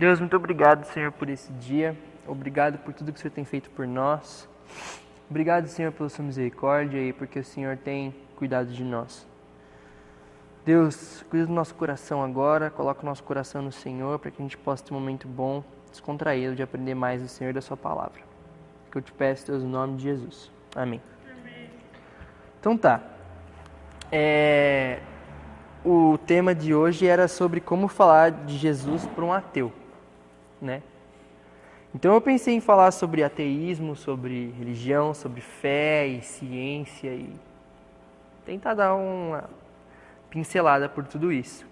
Deus, muito obrigado, Senhor, por esse dia. Obrigado por tudo que o Senhor tem feito por nós. Obrigado, Senhor, pela sua misericórdia e porque o Senhor tem cuidado de nós. Deus, cuida do nosso coração agora, coloca o nosso coração no Senhor para que a gente possa ter um momento bom, descontraído, de aprender mais do Senhor e da sua palavra. Que eu te peço, Deus, no nome de Jesus. Amém. Então tá. O tema de hoje era sobre como falar de Jesus para um ateu, né? Então eu pensei em falar sobre ateísmo, sobre religião, sobre fé e ciência e tentar dar uma pincelada por tudo isso.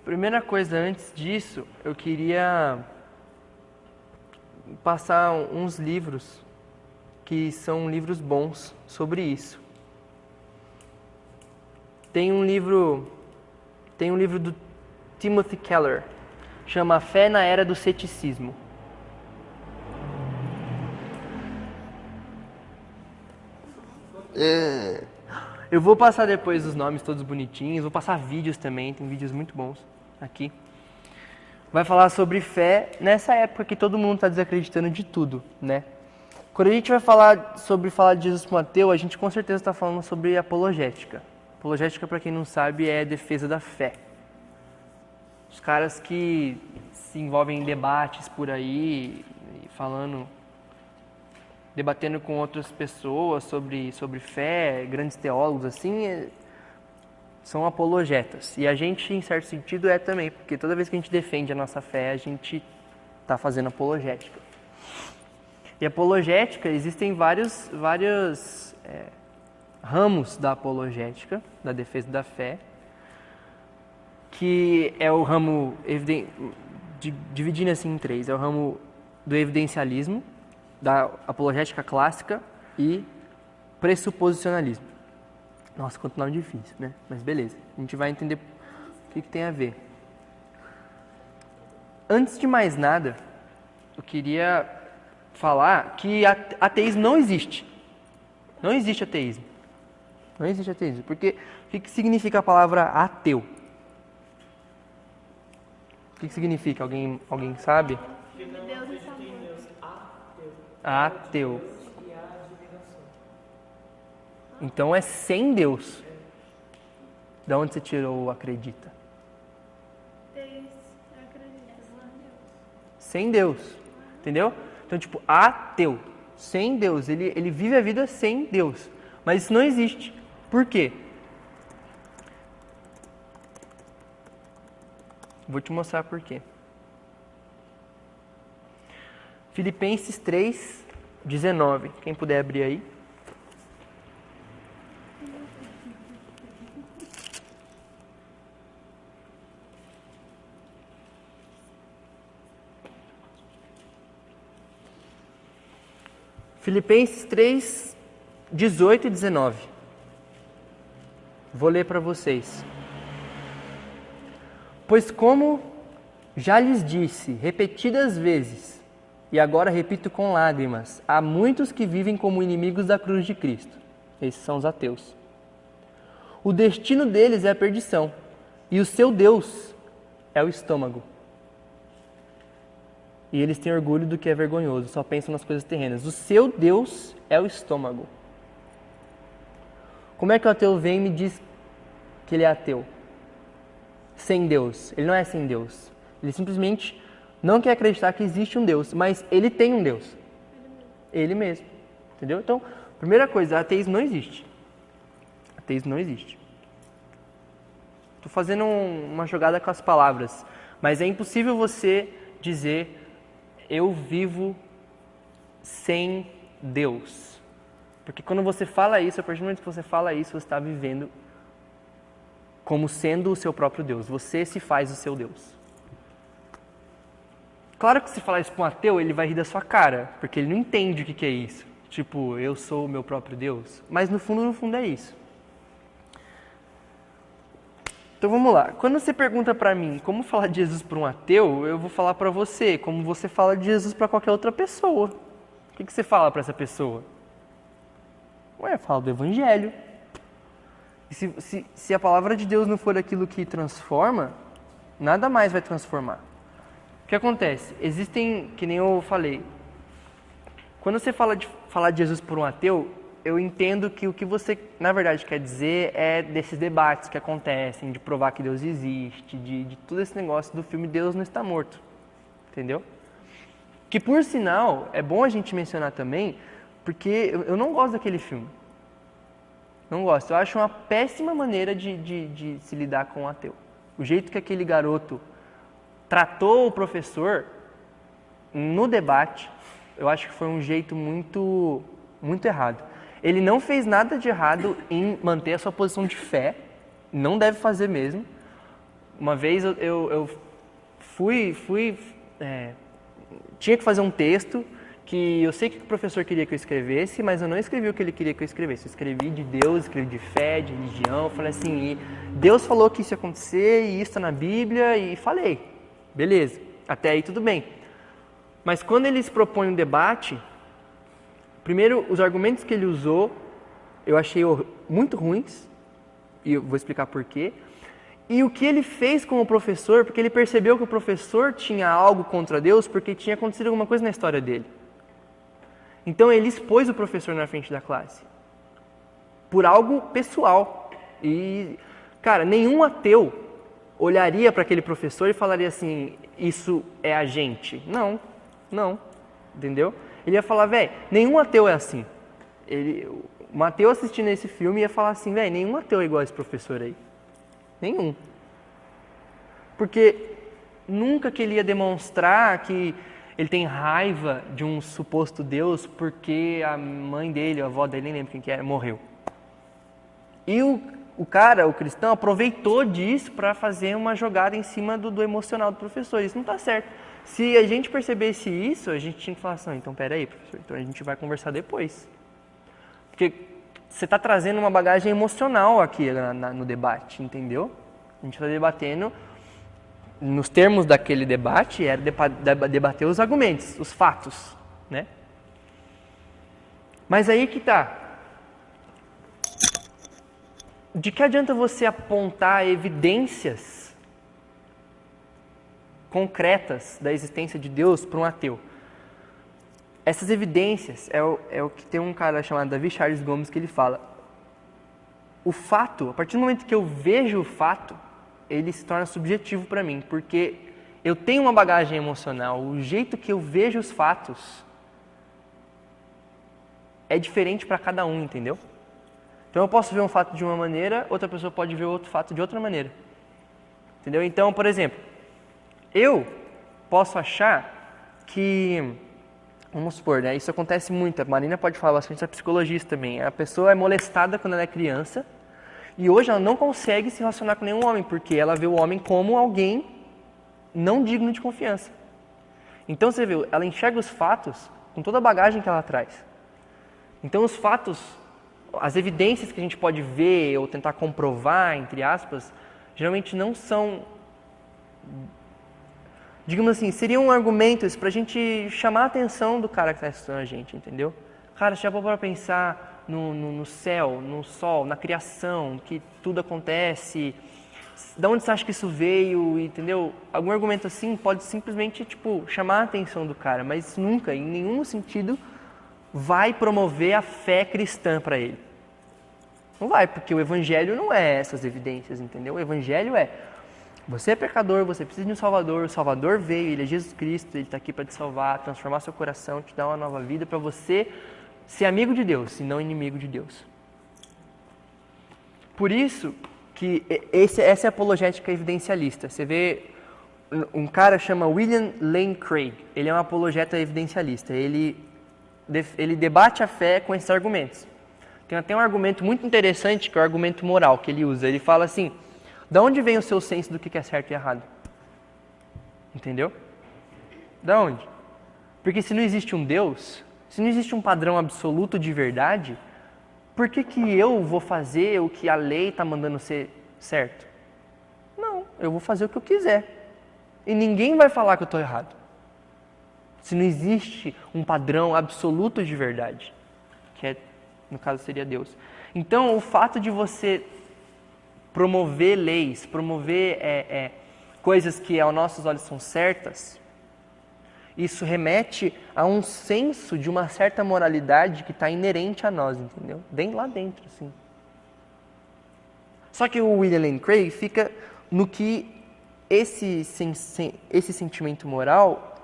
Primeira coisa antes disso, eu queria passar uns livros que são livros bons sobre isso. Tem um livro do Timothy Keller, chama A Fé na Era do Ceticismo. Eu vou passar depois os nomes todos bonitinhos, vou passar vídeos também, tem vídeos muito bons aqui. Vai falar sobre fé nessa época que todo mundo está desacreditando de tudo, né? Quando a gente vai falar de Jesus para um ateu, a gente com certeza está falando sobre apologética. Apologética, para quem não sabe, é a defesa da fé. Os caras que se envolvem em debates por aí, debatendo com outras pessoas sobre fé, grandes teólogos assim, são apologetas. E a gente, em certo sentido, é também, porque toda vez que a gente defende a nossa fé, a gente está fazendo apologética. E apologética, existem vários ramos da apologética, da defesa da fé, que é o ramo, dividindo assim em três, é o ramo do evidencialismo, da apologética clássica e pressuposicionalismo. Nossa, quanto nome difícil, né? Mas beleza, a gente vai entender o que tem a ver. Antes de mais nada, eu queria falar que ateísmo não existe. Não existe ateísmo. Não existe ateísmo. Porque o que significa a palavra ateu? O que significa? Alguém sabe? Ateu. Então é sem Deus. De onde você tirou o acredita? Sem Deus. Entendeu? Então, tipo, ateu. Sem Deus. Ele vive a vida sem Deus. Mas isso não existe. Por quê? Vou te mostrar por quê. Filipenses 3, 19. Quem puder abrir aí. Filipenses 3, 18 e 19. Vou ler para vocês. Pois como já lhes disse repetidas vezes, e agora repito com lágrimas, há muitos que vivem como inimigos da cruz de Cristo. Esses são os ateus. O destino deles é a perdição, e o seu Deus é o estômago. E eles têm orgulho do que é vergonhoso, só pensam nas coisas terrenas. O seu Deus é o estômago. Como é que o ateu vem e me diz que ele é ateu? Sem Deus. Ele não é sem Deus. Ele simplesmente não quer acreditar que existe um Deus, mas ele tem um Deus. Ele mesmo. Entendeu? Então, primeira coisa, ateísmo não existe. Ateísmo não existe. Estou fazendo uma jogada com as palavras, mas é impossível você dizer eu vivo sem Deus. Porque quando você fala isso, a partir do momento que você fala isso, você está vivendo como sendo o seu próprio Deus. Você se faz o seu Deus. Claro que se falar isso para um ateu, ele vai rir da sua cara, porque ele não entende o que é isso. Tipo, eu sou o meu próprio Deus. Mas no fundo é isso. Então vamos lá. Quando você pergunta para mim como falar de Jesus para um ateu, eu vou falar para você como você fala de Jesus para qualquer outra pessoa. O que você fala para essa pessoa? Ué, fala do Evangelho. E se a palavra de Deus não for aquilo que transforma, nada mais vai transformar. O que acontece? Existem, que nem eu falei, quando você falar de Jesus por um ateu, eu entendo que o que você, na verdade, quer dizer é desses debates que acontecem, de provar que Deus existe, de todo esse negócio do filme Deus não está morto. Entendeu? Que, por sinal, é bom a gente mencionar também, porque eu não gosto daquele filme. Não gosto. Eu acho uma péssima maneira de se lidar com o ateu. O jeito que aquele garoto tratou o professor no debate, eu acho que foi um jeito muito, muito errado. Ele não fez nada de errado em manter a sua posição de fé, não deve fazer mesmo. Uma vez eu tinha que fazer um texto que eu sei que o professor queria que eu escrevesse, mas eu não escrevi o que ele queria que eu escrevesse. Eu escrevi de Deus, escrevi de fé, de religião, falei assim, Deus falou que isso ia acontecer, e isso está na Bíblia, e falei. Beleza, até aí tudo bem. Mas quando ele se propõe um debate, primeiro, os argumentos que ele usou, eu achei muito ruins, e eu vou explicar por quê. E o que ele fez com o professor, porque ele percebeu que o professor tinha algo contra Deus, porque tinha acontecido alguma coisa na história dele. Então ele expôs o professor na frente da classe, por algo pessoal. E, cara, nenhum ateu olharia para aquele professor e falaria assim, isso é a gente. Não, entendeu? Ele ia falar, velho, nenhum ateu é assim. Um ateu assistindo esse filme ia falar assim, velho, nenhum ateu é igual a esse professor aí. Nenhum. Porque nunca que ele ia demonstrar que ele tem raiva de um suposto Deus porque a mãe dele, a avó dele, nem lembro quem que era, morreu. E o cara, o cristão, aproveitou disso para fazer uma jogada em cima do emocional do professor. Isso não está certo. Se a gente percebesse isso, a gente tinha que falar assim, então peraí, professor, então a gente vai conversar depois. Porque você está trazendo uma bagagem emocional aqui no debate, entendeu? A gente está debatendo, nos termos daquele debate, era debater os argumentos, os fatos, né? Mas aí que tá. De que adianta você apontar evidências concretas da existência de Deus para um ateu? Essas evidências é o que tem um cara chamado Davi Charles Gomes que ele fala. O fato, a partir do momento que eu vejo o fato, ele se torna subjetivo para mim, porque eu tenho uma bagagem emocional, o jeito que eu vejo os fatos é diferente para cada um, entendeu? Então eu posso ver um fato de uma maneira, outra pessoa pode ver outro fato de outra maneira. Entendeu? Então, por exemplo, eu posso achar que, vamos supor, né, isso acontece muito, a Marina pode falar bastante, é psicologista também, a pessoa é molestada quando ela é criança e hoje ela não consegue se relacionar com nenhum homem, porque ela vê o homem como alguém não digno de confiança. Então você vê, ela enxerga os fatos com toda a bagagem que ela traz. Então os fatos, as evidências que a gente pode ver ou tentar comprovar, entre aspas, geralmente não são, digamos assim, seriam argumentos para a gente chamar a atenção do cara que está estudando a gente, entendeu? Cara, você já parou para pensar no céu, no sol, na criação, que tudo acontece, de onde você acha que isso veio, entendeu? Algum argumento assim pode simplesmente, chamar a atenção do cara, mas nunca, em nenhum sentido, vai promover a fé cristã para ele. Não vai, porque o evangelho não é essas evidências, entendeu? O evangelho é, você é pecador, você precisa de um Salvador, o Salvador veio, ele é Jesus Cristo, ele está aqui para te salvar, transformar seu coração, te dar uma nova vida, para você ser amigo de Deus e não inimigo de Deus. Por isso que essa é a apologética evidencialista. Você vê, um cara chama William Lane Craig, ele é um apologeta evidencialista, ele debate a fé com esses argumentos. Tem até um argumento muito interessante, que é o argumento moral que ele usa. Ele fala assim, da onde vem o seu senso do que é certo e errado? Entendeu? Da onde? Porque se não existe um Deus, se não existe um padrão absoluto de verdade, por que eu vou fazer o que a lei está mandando ser certo? Não, eu vou fazer o que eu quiser. E ninguém vai falar que eu estou errado. Se não existe um padrão absoluto de verdade, que no caso seria Deus. Então, o fato de você promover leis, promover coisas que aos nossos olhos são certas, isso remete a um senso de uma certa moralidade que está inerente a nós, entendeu? Bem lá dentro, assim. Só que o William Lane Craig fica no que esse sentimento moral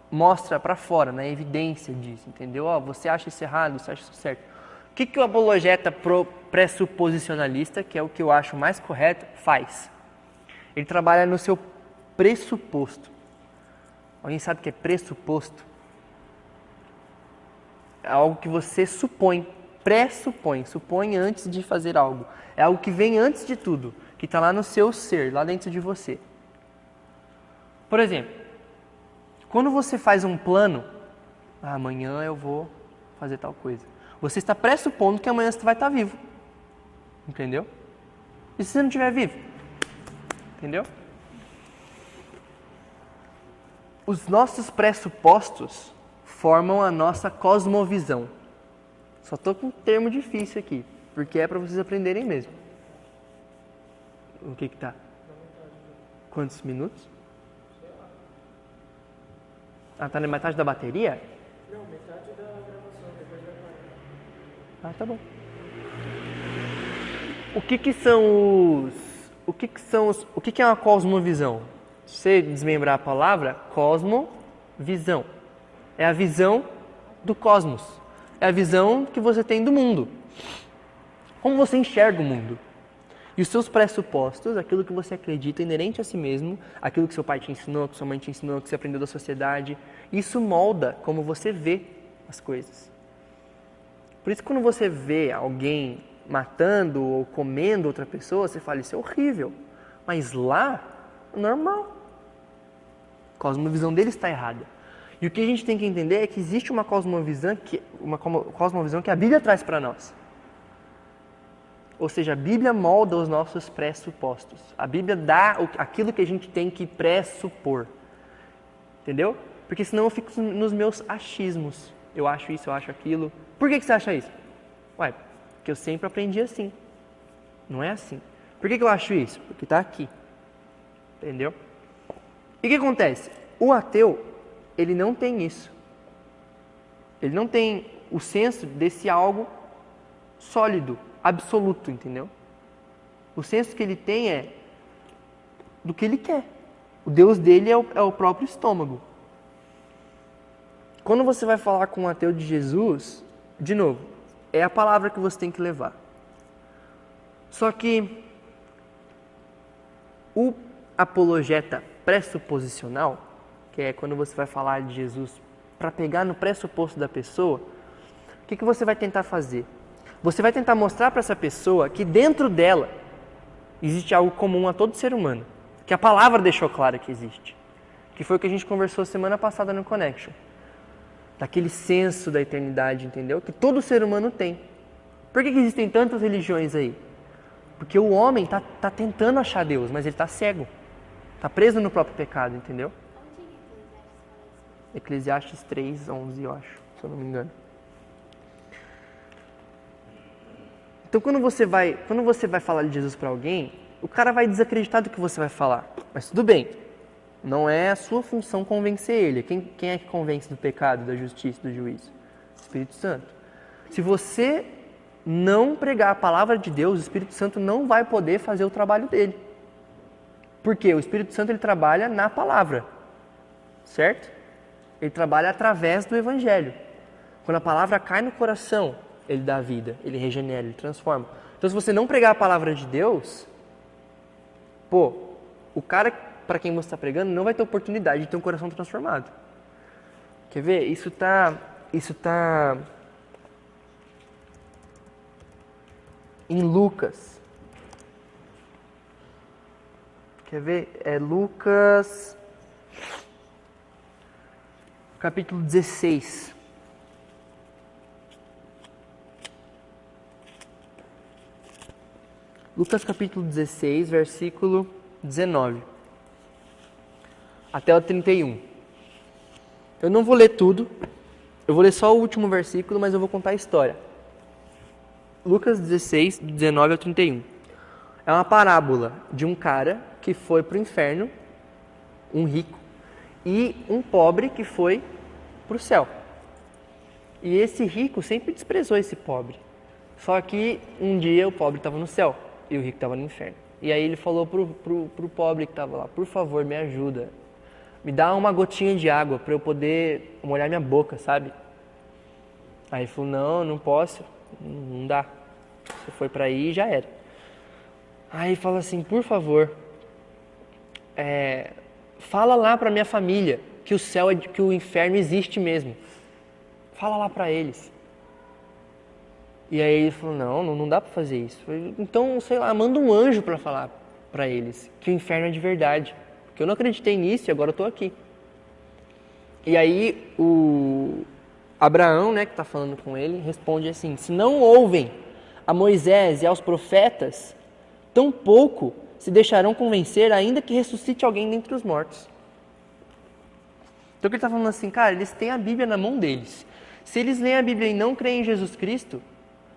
mostra para fora, na evidência disso, entendeu? Você acha isso errado, você acha isso certo. O que o apologeta pressuposicionalista, que é o que eu acho mais correto, faz? Ele trabalha no seu pressuposto. Alguém sabe o que é pressuposto? É algo que você supõe, pressupõe, supõe antes de fazer algo. É algo que vem antes de tudo, que está lá no seu ser, lá dentro de você. Por exemplo, quando você faz um plano, amanhã eu vou fazer tal coisa. Você está pressupondo que amanhã você vai estar vivo. Entendeu? E se você não estiver vivo? Entendeu? Os nossos pressupostos formam a nossa cosmovisão. Só estou com um termo difícil aqui, porque é para vocês aprenderem mesmo. O que tá? Quantos minutos? Tá na metade da bateria? Não, metade da gravação, depois vai parar. Tá bom. O que é uma cosmovisão? Se você desmembrar a palavra, cosmovisão. É a visão do cosmos. É a visão que você tem do mundo. Como você enxerga o mundo. E os seus pressupostos, aquilo que você acredita inerente a si mesmo, aquilo que seu pai te ensinou, que sua mãe te ensinou, que você aprendeu da sociedade, isso molda como você vê as coisas. Por isso, quando você vê alguém matando ou comendo outra pessoa, você fala, isso é horrível. Mas lá, é normal. A cosmovisão dele está errada. E o que a gente tem que entender é que existe uma cosmovisão que a Bíblia traz para nós. Ou seja, a Bíblia molda os nossos pressupostos. A Bíblia dá aquilo que a gente tem que pressupor. Entendeu? Porque senão eu fico nos meus achismos. Eu acho isso, eu acho aquilo. Por que você acha isso? Ué, porque eu sempre aprendi assim. Não é assim. Por que eu acho isso? Porque está aqui. Entendeu? E o que acontece? O ateu, ele não tem isso. Ele não tem o senso desse algo sólido, absoluto, entendeu? O senso que ele tem é do que ele quer. O Deus dele é o próprio estômago. Quando você vai falar com um ateu de Jesus, de novo, é a palavra que você tem que levar. Só que o apologeta pressuposicional, que é quando você vai falar de Jesus para pegar no pressuposto da pessoa, o que você vai tentar fazer? Você vai tentar mostrar para essa pessoa que dentro dela existe algo comum a todo ser humano, que a palavra deixou claro que existe, que foi o que a gente conversou semana passada no Connection, daquele senso da eternidade, entendeu? Que todo ser humano tem. Por que existem tantas religiões aí? Porque o homem está tentando achar Deus, mas ele está cego, está preso no próprio pecado, entendeu? Eclesiastes 3:11, eu acho, se eu não me engano. Então, quando você vai falar de Jesus para alguém, o cara vai desacreditar do que você vai falar. Mas tudo bem, não é a sua função convencer ele. Quem é que convence do pecado, da justiça, do juízo? O Espírito Santo. Se você não pregar a palavra de Deus, o Espírito Santo não vai poder fazer o trabalho dele. Por quê? O Espírito Santo ele trabalha na palavra, certo? Ele trabalha através do Evangelho. Quando a palavra cai no coração, ele dá vida, ele regenera, ele transforma. Então, se você não pregar a palavra de Deus, o cara para quem você está pregando não vai ter oportunidade de ter um coração transformado. Quer ver? Isso tá em Lucas. Quer ver? É Lucas, capítulo 16. Lucas capítulo 16, versículo 19. Até o 31. Eu não vou ler tudo. Eu vou ler só o último versículo, mas eu vou contar a história. Lucas 16, 19 ao 31. É uma parábola de um cara que foi para o inferno, um rico, e um pobre que foi para o céu. E esse rico sempre desprezou esse pobre. Só que um dia o pobre estava no céu e o rico estava no inferno. E aí ele falou pro pobre que estava lá, por favor, me ajuda. Me dá uma gotinha de água para eu poder molhar minha boca, sabe? Aí ele falou, não posso, não dá. Você foi para aí e já era. Aí ele fala assim, por favor, fala lá para minha família que o céu, que o inferno existe mesmo. Fala lá para eles. E aí ele falou, não dá para fazer isso. Então, sei lá, manda um anjo para falar para eles que o inferno é de verdade. Porque eu não acreditei nisso e agora eu tô aqui. E aí o Abraão, né, que está falando com ele, responde assim, se não ouvem a Moisés e aos profetas, tampouco se deixarão convencer, ainda que ressuscite alguém dentre os mortos. Então o que ele está falando assim, cara, eles têm a Bíblia na mão deles. Se eles leem a Bíblia e não creem em Jesus Cristo,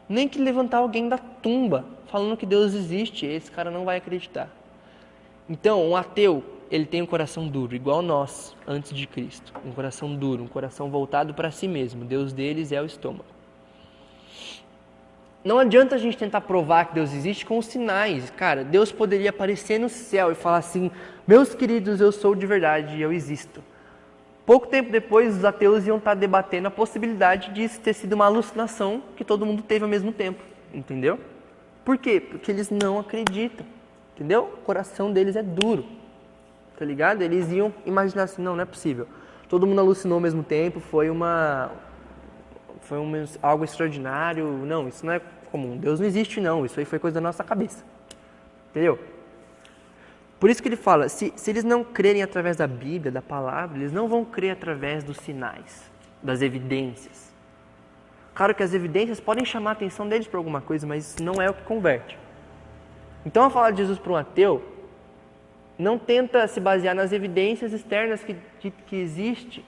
nem que levantar alguém da tumba falando que Deus existe, esse cara não vai acreditar. Então, um ateu, ele tem um coração duro, igual nós, antes de Cristo. Um coração duro, um coração voltado para si mesmo. Deus deles é o estômago. Não adianta a gente tentar provar que Deus existe com os sinais. Cara, Deus poderia aparecer no céu e falar assim, meus queridos, eu sou de verdade e eu existo. Pouco tempo depois, os ateus iam estar debatendo a possibilidade disso ter sido uma alucinação que todo mundo teve ao mesmo tempo. Entendeu? Por quê? Porque eles não acreditam. Entendeu? O coração deles é duro. Tá ligado? Eles iam imaginar assim, não é possível. Todo mundo alucinou ao mesmo tempo, foi algo extraordinário. Não, isso não é comum. Deus não existe não, isso aí foi coisa da nossa cabeça. Entendeu? Por isso que ele fala, se eles não crerem através da Bíblia, da palavra, eles não vão crer através dos sinais, das evidências. Claro que as evidências podem chamar a atenção deles para alguma coisa, mas isso não é o que converte. Então, ao falar de Jesus para um ateu, não tenta se basear nas evidências externas que existe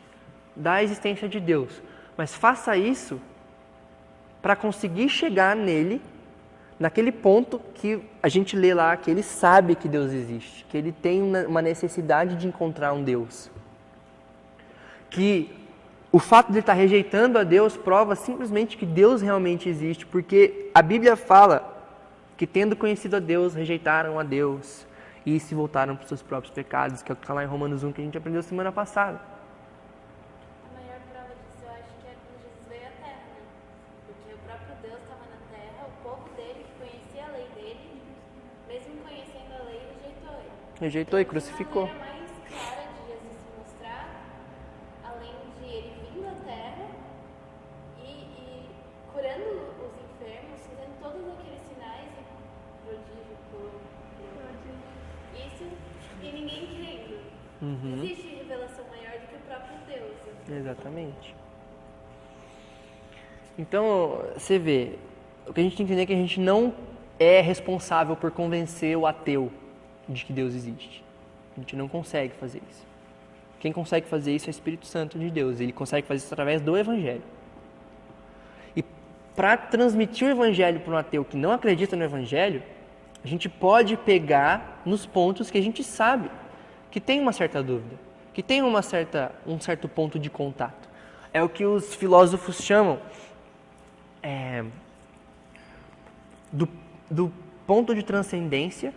da existência de Deus, mas faça isso para conseguir chegar nele, naquele ponto que a gente lê lá, que ele sabe que Deus existe, que ele tem uma necessidade de encontrar um Deus. Que o fato de ele estar rejeitando a Deus prova simplesmente que Deus realmente existe, porque a Bíblia fala que tendo conhecido a Deus, rejeitaram a Deus e se voltaram para os seus próprios pecados, que é o que está lá em Romanos 1, que a gente aprendeu semana passada. A maior prova disso, eu acho que é quando Jesus veio à Terra, né? Porque o próprio Deus estava na Terra, o povo dele, que conhecia a lei dele, mesmo conhecendo a lei, rejeitou ele. Rejeitou e crucificou. A maneira mais clara de Jesus se mostrar, além de ele vindo à Terra e curando os enfermos, fazendo todos aqueles sinais e prodígio isso, e ninguém crendo. Não existe revelação maior do que o próprio Deus. Exatamente. Então, você vê, o que a gente tem que entender é que a gente não é responsável por convencer o ateu de que Deus existe. A gente não consegue fazer isso. Quem consegue fazer isso é o Espírito Santo de Deus. Ele consegue fazer isso através do Evangelho. E para transmitir o Evangelho para um ateu que não acredita no Evangelho, a gente pode pegar nos pontos que a gente sabe que tem uma certa dúvida, que tem um certo ponto de contato. É o que os filósofos chamam do ponto de transcendência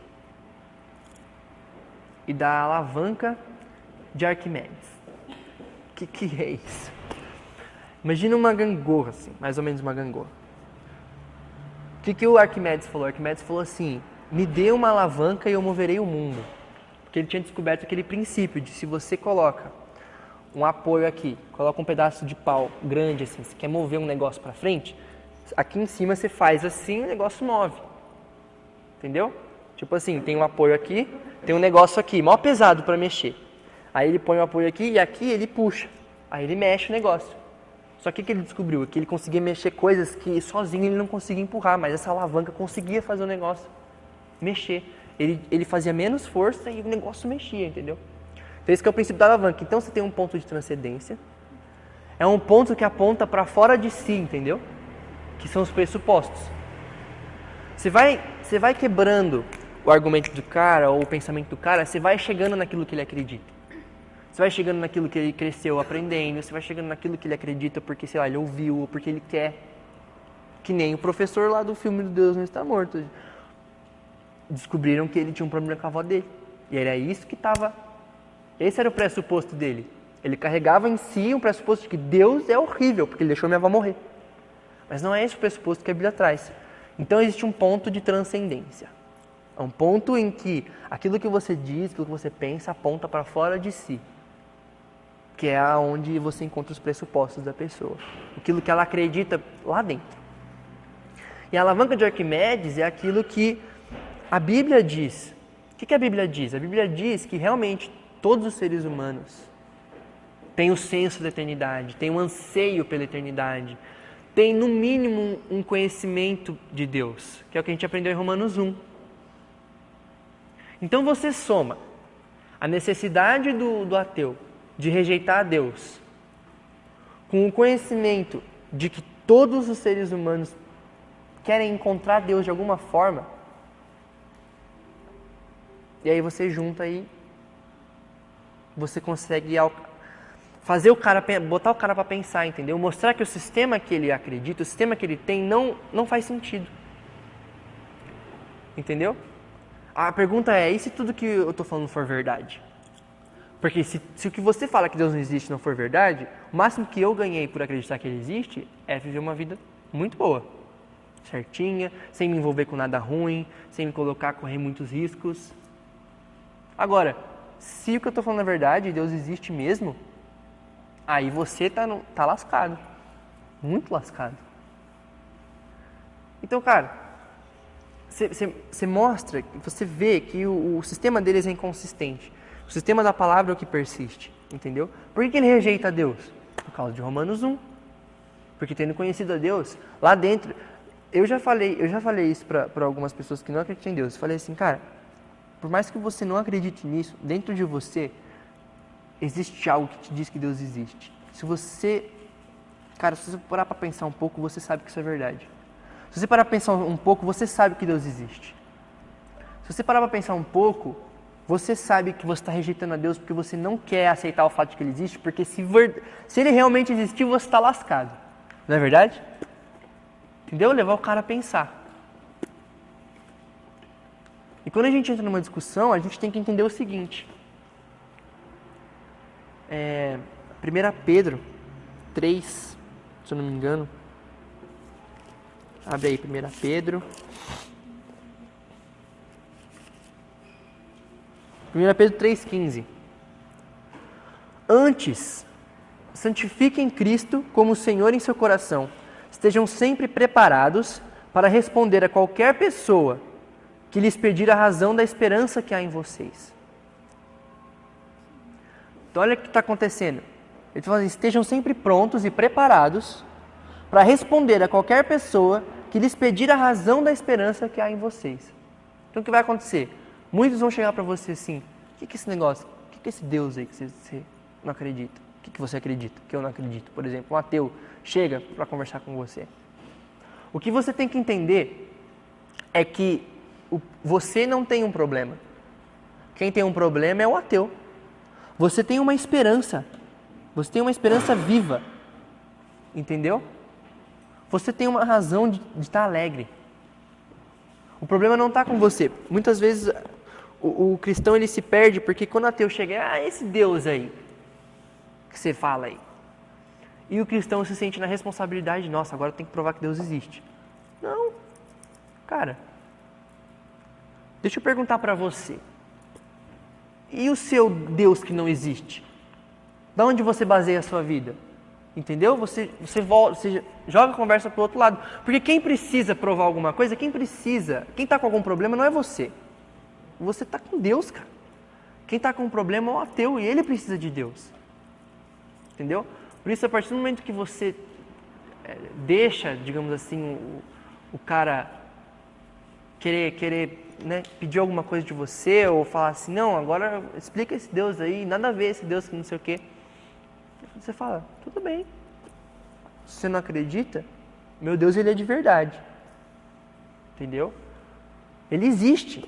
e da alavanca de Arquimedes. O que é isso? Imagina uma gangorra, assim, mais ou menos uma gangorra. O que o Arquimedes falou? O Arquimedes falou assim, me dê uma alavanca e eu moverei o mundo. Porque ele tinha descoberto aquele princípio de se você coloca um apoio aqui, coloca um pedaço de pau grande assim, você quer mover um negócio para frente, aqui em cima você faz assim e o negócio move. Entendeu? Tipo assim, tem um apoio aqui, tem um negócio aqui, mó pesado para mexer. Aí ele põe o apoio aqui e aqui ele puxa. Aí ele mexe o negócio. Só que o que ele descobriu? Que ele conseguia mexer coisas que sozinho ele não conseguia empurrar, mas essa alavanca conseguia fazer o negócio mexer. Ele fazia menos força e o negócio mexia, entendeu? Então esse que é o princípio da alavanca. Então você tem um ponto de transcendência. É um ponto que aponta para fora de si, entendeu? Que são os pressupostos. Você vai quebrando o argumento do cara ou o pensamento do cara, você vai chegando naquilo que ele acredita. Você vai chegando naquilo que ele cresceu aprendendo, você vai chegando naquilo que ele acredita porque, sei lá, ele ouviu ou porque ele quer. Que nem o professor lá do filme do Deus Não Está Morto. Descobriram que ele tinha um problema com a avó dele. E era isso que estava... Esse era o pressuposto dele. Ele carregava em si um pressuposto de que Deus é horrível, porque ele deixou minha avó morrer. Mas não é esse o pressuposto que a Bíblia traz. Então existe um ponto de transcendência. É um ponto em que aquilo que você diz, aquilo que você pensa, aponta para fora de si. Que é onde você encontra os pressupostos da pessoa. Aquilo que ela acredita lá dentro. E a alavanca de Arquimedes é aquilo que a Bíblia diz. O que a Bíblia diz? A Bíblia diz que realmente todos os seres humanos têm o senso da eternidade, têm um anseio pela eternidade, têm no mínimo um conhecimento de Deus, que é o que a gente aprendeu em Romanos 1. Então você soma a necessidade do ateu de rejeitar a Deus com o conhecimento de que todos os seres humanos querem encontrar Deus de alguma forma, e aí você junta e você consegue fazer o cara, botar o cara para pensar, entendeu? Mostrar que o sistema que ele acredita, o sistema que ele tem não faz sentido. Entendeu? A pergunta é, e se tudo que eu estou falando for verdade? Porque se o que você fala que Deus não existe não for verdade, o máximo que eu ganhei por acreditar que Ele existe é viver uma vida muito boa, certinha, sem me envolver com nada ruim, sem me colocar a correr muitos riscos. Agora, se o que eu estou falando é verdade, Deus existe mesmo, aí você tá lascado, muito lascado. Então, cara, você mostra, você vê que o sistema deles é inconsistente. O sistema da palavra é o que persiste, entendeu? Por que ele rejeita a Deus? Por causa de Romanos 1. Porque tendo conhecido a Deus, lá dentro... Eu já falei isso para algumas pessoas que não acreditam em Deus. Eu falei assim, cara, por mais que você não acredite nisso, dentro de você existe algo que te diz que Deus existe. Se você parar para pensar um pouco, você sabe que isso é verdade. Se você parar para pensar um pouco, você sabe que Deus existe. Se você parar para pensar um pouco, você sabe que você está rejeitando a Deus porque você não quer aceitar o fato de que Ele existe, porque se Ele realmente existir, você está lascado. Não é verdade? Entendeu? Levar o cara a pensar. E quando a gente entra numa discussão, a gente tem que entender o seguinte. 1 Pedro 3, se eu não me engano. Abre aí, 1 Pedro. 1 Pedro 3,15. Antes, santifiquem Cristo como Senhor em seu coração. Estejam sempre preparados para responder a qualquer pessoa que lhes pedir a razão da esperança que há em vocês. Então olha o que está acontecendo. Ele está falando, estejam sempre prontos e preparados para responder a qualquer pessoa que lhes pedir a razão da esperança que há em vocês. Então o que vai acontecer? Muitos vão chegar para você assim, o que é esse negócio? O que é esse Deus aí que você não acredita? O que você acredita? Que eu não acredito. Por exemplo, um ateu chega para conversar com você. O que você tem que entender é que você não tem um problema. Quem tem um problema é o ateu. Você tem uma esperança. Você tem uma esperança viva. Entendeu? Você tem uma razão de estar alegre. O problema não está com você. Muitas vezes o cristão ele se perde porque quando o ateu chega, esse Deus aí que você fala aí. E o cristão se sente na responsabilidade, nossa, agora tem que provar que Deus existe. Não. Cara, deixa eu perguntar para você. E o seu Deus que não existe? Da onde você baseia a sua vida? Entendeu? Você joga a conversa para o outro lado. Porque quem precisa provar alguma coisa, quem está com algum problema não é você. Você está com Deus, cara. Quem está com um problema é o ateu e ele precisa de Deus. Entendeu? Por isso, a partir do momento que você deixa, digamos assim, o cara querer pedir alguma coisa de você ou falar assim, não, agora explica esse Deus aí, nada a ver esse Deus que não sei o quê. Você fala, tudo bem. Se você não acredita, meu Deus, ele é de verdade. Entendeu? Ele existe.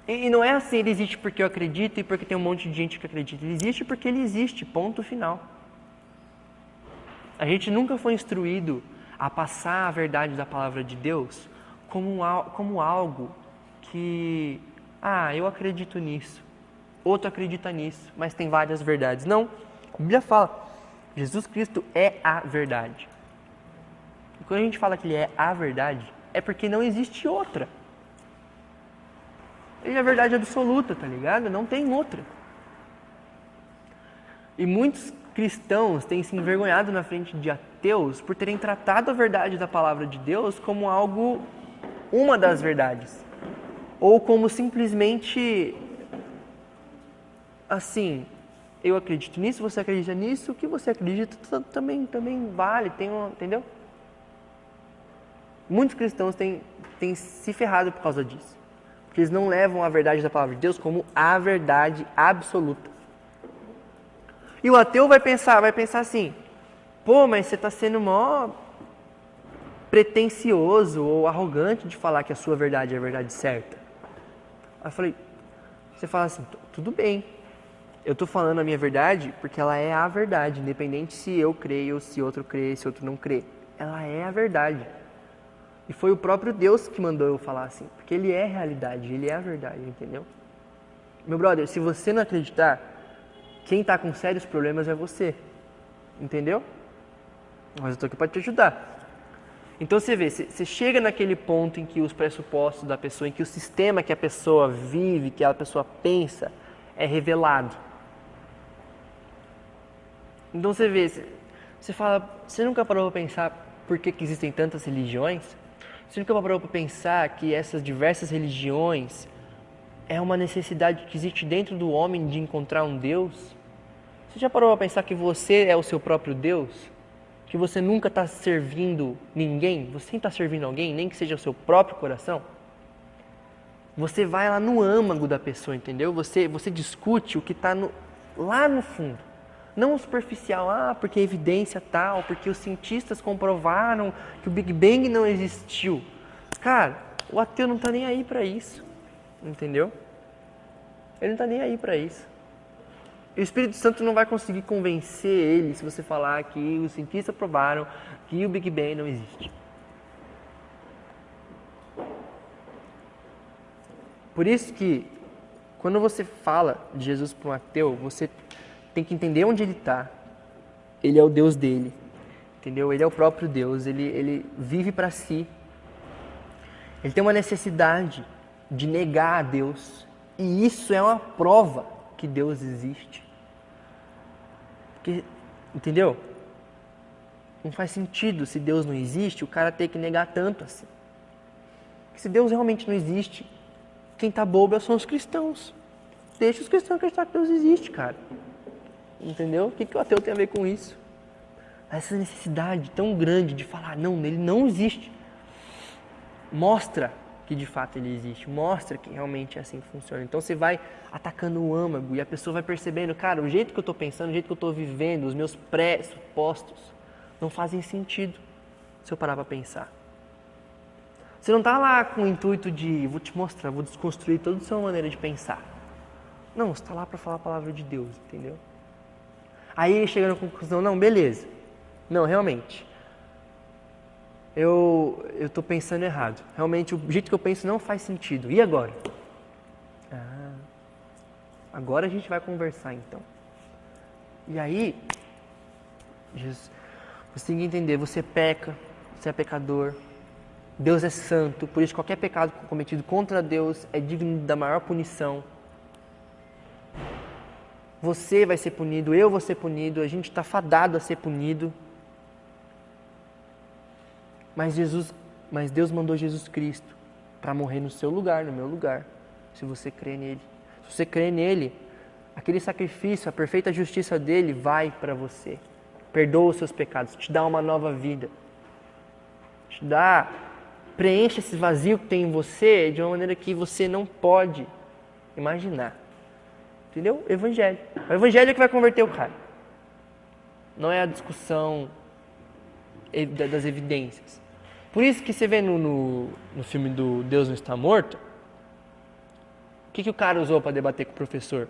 E não é assim, ele existe porque eu acredito e porque tem um monte de gente que acredita. Ele existe porque ele existe, ponto final. A gente nunca foi instruído a passar a verdade da palavra de Deus como algo que, eu acredito nisso, outro acredita nisso, mas tem várias verdades. Não, a Bíblia fala, Jesus Cristo é a verdade. E quando a gente fala que ele é a verdade, é porque não existe outra. Ele é a verdade absoluta, tá ligado? Não tem outra. E muitos cristãos têm se envergonhado na frente de ateus por terem tratado a verdade da palavra de Deus como algo, uma das verdades. Ou como simplesmente, assim, eu acredito nisso, você acredita nisso, o que você acredita também vale, entendeu? Muitos cristãos têm se ferrado por causa disso. Porque eles não levam a verdade da palavra de Deus como a verdade absoluta. E o ateu vai pensar assim, mas você está sendo mó pretensioso ou arrogante de falar que a sua verdade é a verdade certa. Aí eu falei, você fala assim, tudo bem, eu estou falando a minha verdade porque ela é a verdade, independente se eu creio, se outro crê, se outro não crê. Ela é a verdade. E foi o próprio Deus que mandou eu falar assim, porque Ele é a realidade, Ele é a verdade, entendeu? Meu brother, se você não acreditar, quem está com sérios problemas é você, entendeu? Mas eu estou aqui para te ajudar. Então você vê, você chega naquele ponto em que os pressupostos da pessoa, em que o sistema que a pessoa vive, que a pessoa pensa, é revelado. Então você vê, você fala, você nunca parou para pensar por que existem tantas religiões? Você nunca parou para pensar que essas diversas religiões é uma necessidade que existe dentro do homem de encontrar um Deus? Você já parou para pensar que você é o seu próprio Deus? Que você nunca está servindo ninguém? Você está servindo alguém, nem que seja o seu próprio coração? Você vai lá no âmago da pessoa, entendeu? Você discute o que está lá no fundo. Não o superficial, porque a evidência tal, porque os cientistas comprovaram que o Big Bang não existiu. Cara, o ateu não está nem aí para isso, entendeu? Ele não está nem aí para isso. E o Espírito Santo não vai conseguir convencer ele se você falar que os cientistas provaram que o Big Bang não existe. Por isso que, quando você fala de Jesus para um ateu, você tem que entender onde ele está. Ele é o Deus dele, entendeu? Ele é o próprio Deus, ele vive para si. Ele tem uma necessidade de negar a Deus. E isso é uma prova que Deus existe. Porque, entendeu? Não faz sentido, se Deus não existe, o cara ter que negar tanto assim. Porque se Deus realmente não existe, quem está bobo são os cristãos. Deixa os cristãos acreditar que Deus existe, cara. Entendeu? O que o ateu tem a ver com isso? Essa necessidade tão grande de falar, não, ele não existe. Mostra que de fato ele existe. Mostra que realmente é assim que funciona. Então você vai atacando o âmago e a pessoa vai percebendo, cara, o jeito que eu estou pensando, o jeito que eu estou vivendo, os meus pressupostos não fazem sentido se eu parar para pensar. Você não está lá com o intuito de, vou te mostrar, vou desconstruir toda a sua maneira de pensar. Não, você está lá para falar a palavra de Deus, entendeu? Aí ele chega na conclusão, não, beleza. Não, realmente. Eu estou pensando errado. Realmente, o jeito que eu penso não faz sentido. E agora? Agora a gente vai conversar, então. E aí, Jesus, você tem que entender, você peca, você é pecador, Deus é santo, por isso qualquer pecado cometido contra Deus é digno da maior punição. Você vai ser punido, eu vou ser punido, a gente está fadado a ser punido. Mas Deus mandou Jesus Cristo para morrer no seu lugar, no meu lugar, se você crê nele. Se você crê nele, aquele sacrifício, a perfeita justiça dele vai para você. Perdoa os seus pecados, te dá uma nova vida. Preenche esse vazio que tem em você de uma maneira que você não pode imaginar. Entendeu? Evangelho. O evangelho é que vai converter o cara. Não é a discussão das evidências. Por isso que você vê no filme do Deus Não Está Morto, O que o cara usou para debater com o professor?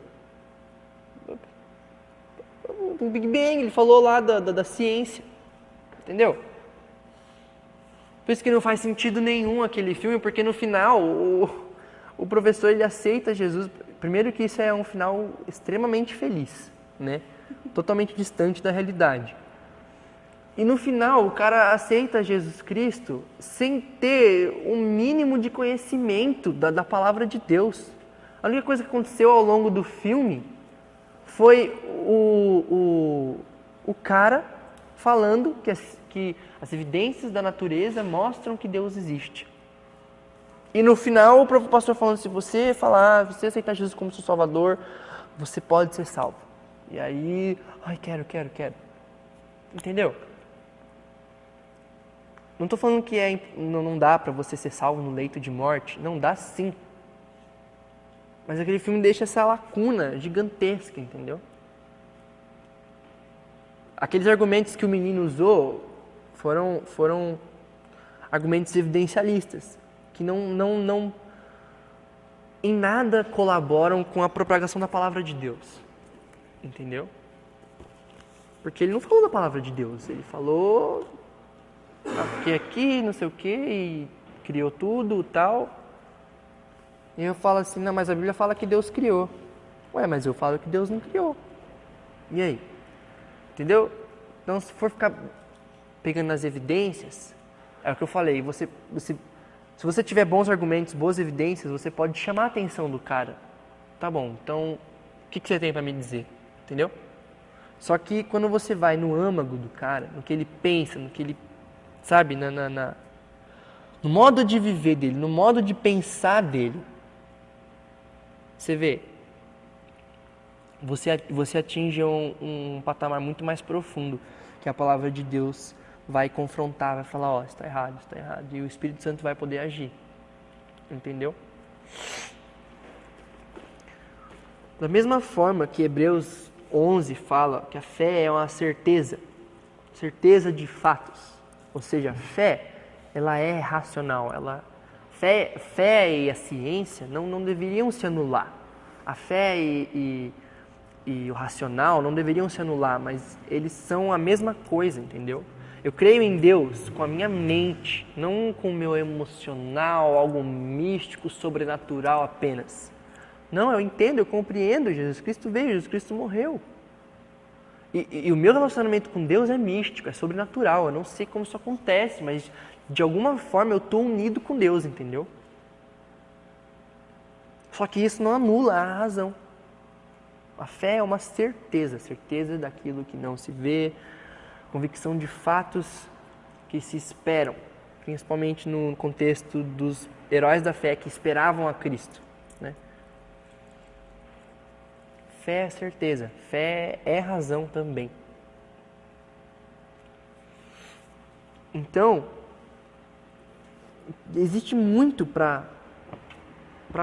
O Big Bang, ele falou lá da ciência. Entendeu? Por isso que não faz sentido nenhum aquele filme, porque no final o professor ele aceita Jesus. Primeiro que isso é um final extremamente feliz, né? Totalmente distante da realidade. E no final o cara aceita Jesus Cristo sem ter um mínimo de conhecimento da palavra de Deus. A única coisa que aconteceu ao longo do filme foi o cara falando que as evidências da natureza mostram que Deus existe. E no final o pastor falando, se você você aceitar Jesus como seu Salvador, você pode ser salvo. E aí, quero. Entendeu? Não estou falando que não dá para você ser salvo no leito de morte. Não, dá sim. Mas aquele filme deixa essa lacuna gigantesca, entendeu? Aqueles argumentos que o menino usou foram argumentos evidencialistas, que não em nada colaboram com a propagação da palavra de Deus. Entendeu? Porque ele não falou da palavra de Deus, ele falou porque aqui, não sei o que, e criou tudo e tal. E eu falo assim, não, mas a Bíblia fala que Deus criou. Ué, mas eu falo que Deus não criou. E aí? Entendeu? Então, se for ficar pegando nas evidências, é o que eu falei, se você tiver bons argumentos, boas evidências, você pode chamar a atenção do cara. Tá bom, então, o que você tem para me dizer? Entendeu? Só que quando você vai no âmago do cara, no que ele pensa, no que ele, sabe, no modo de viver dele, no modo de pensar dele, você vê, você atinge um patamar muito mais profundo, que a palavra de Deus vai confrontar, vai falar, está errado, e o Espírito Santo vai poder agir. Entendeu? Da mesma forma que Hebreus 11 fala que a fé é uma certeza de fatos, ou seja, a fé, ela é racional, fé e a ciência não deveriam se anular. A fé e o racional não deveriam se anular, mas eles são a mesma coisa, entendeu? Eu creio em Deus com a minha mente, não com o meu emocional, algo místico, sobrenatural apenas. Não, eu entendo, eu compreendo, Jesus Cristo veio, Jesus Cristo morreu. E o meu relacionamento com Deus é místico, é sobrenatural, eu não sei como isso acontece, mas de alguma forma eu estou unido com Deus, entendeu? Só que isso não anula a razão. A fé é uma certeza daquilo que não se vê, convicção de fatos que se esperam, principalmente no contexto dos heróis da fé que esperavam a Cristo, né? Fé é certeza, fé é razão também. Então, existe muito para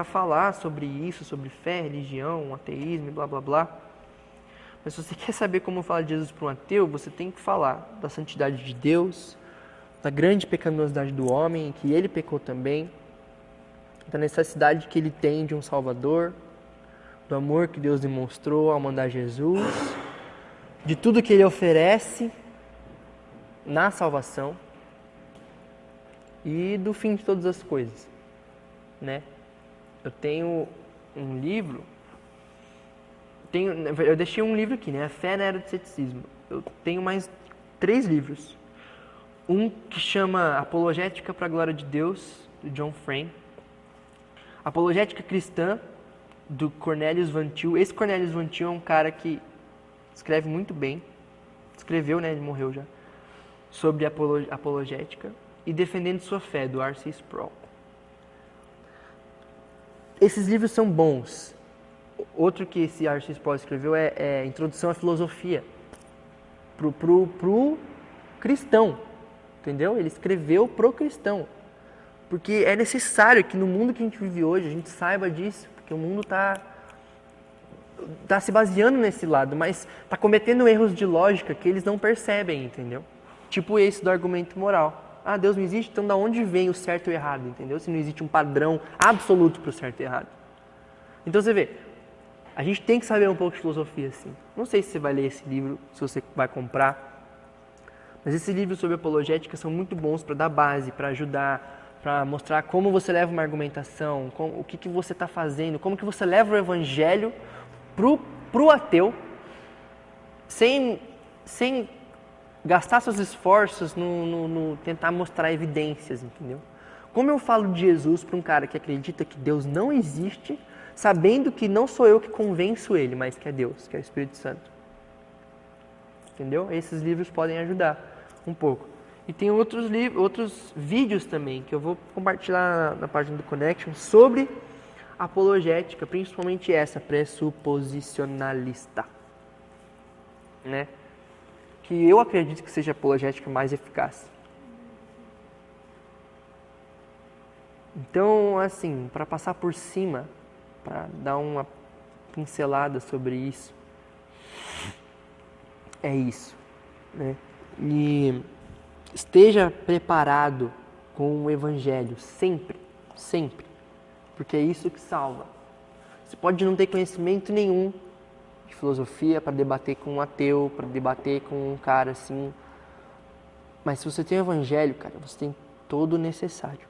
falar sobre isso, sobre fé, religião, ateísmo e blá blá blá. Mas se você quer saber como falar de Jesus para um ateu, você tem que falar da santidade de Deus, da grande pecaminosidade do homem, que ele pecou também, da necessidade que ele tem de um Salvador, do amor que Deus demonstrou ao mandar Jesus, de tudo que ele oferece na salvação e do fim de todas as coisas, né? Eu tenho um livro, eu deixei um livro aqui, né? A Fé na Era do Ceticismo. Eu tenho mais 3 livros. Um que chama Apologética para a Glória de Deus, do John Frame. Apologética Cristã, do Cornelius Van Til. Esse Cornelius Van Til é um cara que escreve muito bem. Escreveu, né? Ele morreu já. Sobre apologética. E Defendendo Sua Fé, do R.C. Sproul. Esses livros são bons. Outro que esse R.C. Sproul escreveu é Introdução à Filosofia. Pro cristão. Entendeu? Ele escreveu pro cristão. Porque é necessário que no mundo que a gente vive hoje, a gente saiba disso. Porque o mundo tá se baseando nesse lado, mas tá cometendo erros de lógica que eles não percebem, entendeu? Tipo esse do argumento moral. Ah, Deus não existe, então da onde vem o certo e o errado, entendeu? Se não existe um padrão absoluto para o certo e errado. Então você vê, a gente tem que saber um pouco de filosofia, assim. Não sei se você vai ler esse livro, se você vai comprar, mas esses livros sobre apologética são muito bons para dar base, para ajudar, para mostrar como você leva uma argumentação, o que você está fazendo, como que você leva o evangelho pro ateu, sem gastar seus esforços no tentar mostrar evidências, entendeu? Como eu falo de Jesus para um cara que acredita que Deus não existe, sabendo que não sou eu que convenço ele, mas que é Deus, que é o Espírito Santo. Entendeu? Esses livros podem ajudar um pouco. E tem outros vídeos também que eu vou compartilhar na página do Connection sobre apologética, principalmente essa, pressuposicionalista, né? Que eu acredito que seja a apologética mais eficaz. Então, assim, para passar por cima, para dar uma pincelada sobre isso, é isso, né? E esteja preparado com o evangelho, sempre, sempre, porque é isso que salva. Você pode não ter conhecimento nenhum de filosofia para debater com um ateu, para debater com um cara assim, mas se você tem o evangelho, cara, você tem todo o necessário.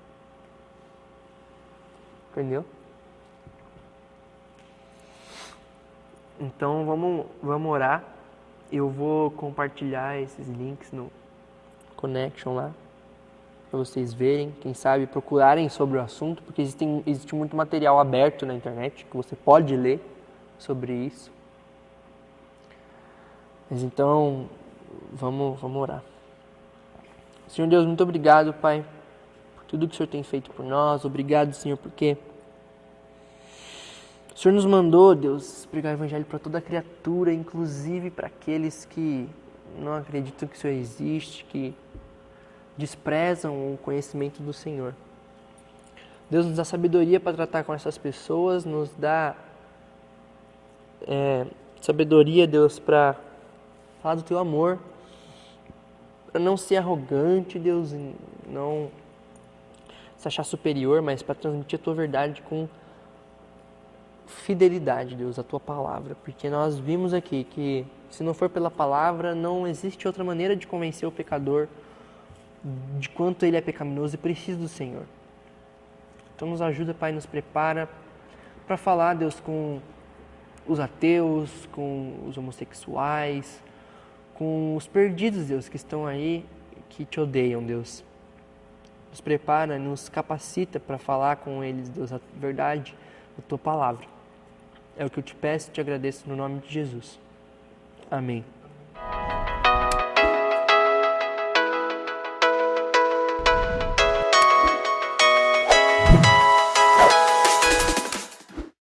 Entendeu? Então vamos orar. Eu vou compartilhar esses links no Connection lá, para vocês verem, quem sabe procurarem sobre o assunto, porque existe muito material aberto na internet que você pode ler sobre isso. Mas então, vamos orar. Senhor Deus, muito obrigado, Pai, por tudo que o Senhor tem feito por nós. Obrigado, Senhor, porque o Senhor nos mandou, Deus, pregar o Evangelho para toda criatura, inclusive para aqueles que não acreditam que o Senhor existe, que desprezam o conhecimento do Senhor. Deus nos dá sabedoria para tratar com essas pessoas, nos dá sabedoria, Deus, para falar do Teu amor, para não ser arrogante, Deus, não se achar superior, mas para transmitir a Tua verdade com fidelidade, Deus, a Tua palavra, porque nós vimos aqui que se não for pela palavra, não existe outra maneira de convencer o pecador de quanto ele é pecaminoso e precisa do Senhor. Então nos ajuda, Pai, nos prepara para falar, Deus, com os ateus, com os homossexuais, com os perdidos, Deus, que estão aí, que Te odeiam, Deus. Nos prepara, nos capacita para falar com eles, Deus, a verdade da Tua palavra. É o que eu Te peço e Te agradeço no nome de Jesus. Amém.